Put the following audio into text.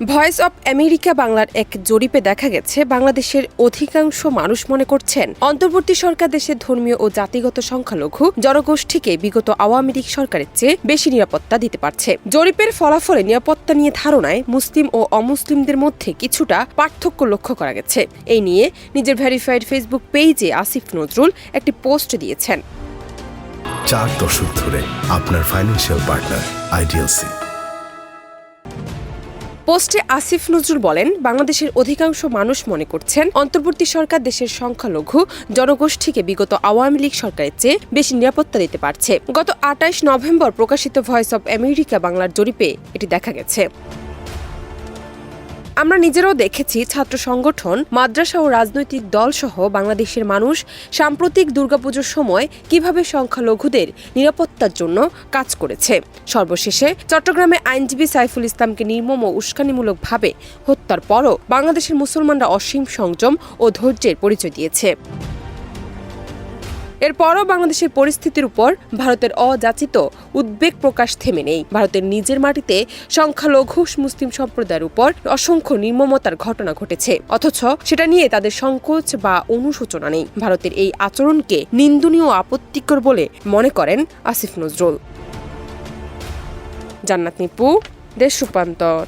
Voice of America বাংলার এক জরিপে দেখা গেছে বাংলাদেশের অধিকাংশ মানুষ মনে করছেন অন্তর্বর্তী সরকার দেশের ধর্মীয় ও জাতিগত সংখ্যালঘু জনগোষ্ঠীকে বিগত আওয়ামী লীগ সরকারের চেয়ে বেশি নিরাপত্তা দিতে পারছে। জরিপের ফলাফলে নিরাপত্তা নিয়ে ধারণায় মুসলিম ও অমুসলিমদের মধ্যে কিছুটা পার্থক্য লক্ষ্য করা গেছে। এই নিয়ে নিজের ভেরিফাইড ফেসবুক পেজে আসিফ নজরুল একটি পোস্ট দিয়েছেন। 4 দশক ধরে আপনার ফাইন্যান্সিয়াল পার্টনার আইডিএলসি। পোস্টে আসিফ নজরুল বলেন, বাংলাদেশের অধিকাংশ মানুষ মনে করছেন অন্তর্বর্তী সরকার দেশের সংখ্যালঘু জনগোষ্ঠীকে বিগত আওয়ামী লীগ সরকারের চেয়ে বেশি নিরাপত্তা দিতে পারছে। গত 28 নভেম্বর প্রকাশিত ভয়েস অব আমেরিকা বাংলার জরিপে এটি দেখা গেছে। আমরা নিজেরাও দেখেছি ছাত্র সংগঠন, মাদ্রাসা ও রাজনৈতিক দল সহ বাংলাদেশের মানুষ সাম্প্রতিক দুর্গাপুজোর সময় কিভাবে সংখ্যালঘুদের নিরাপত্তার জন্য কাজ করেছে। সর্বশেষে চট্টগ্রামে আইনজীবী সাইফুল ইসলামকে নির্মম ও উস্কানিমূলকভাবে হত্যার পরও বাংলাদেশের মুসলমানরা অসীম সংযম ও ধৈর্যের পরিচয় দিয়েছে। এরপরও বাংলাদেশের পরিস্থিতির উপর ভারতের অযাচিত উদ্বেগ প্রকাশ থেমে নেই। ভারতের নিজের মাটিতে সংখ্যালঘু মুসলিম সম্প্রদায়ের উপর অসংখ্য নির্মমতার ঘটনা ঘটেছে, অথচ সেটা নিয়ে তাদের সংকোচ বা অনুশোচনা নেই। ভারতের এই আচরণকে নিন্দনীয় ও আপত্তিকর বলে মনে করেন আসিফ নজরুল। জান্নাত নিপু, দেশ রূপান্তর।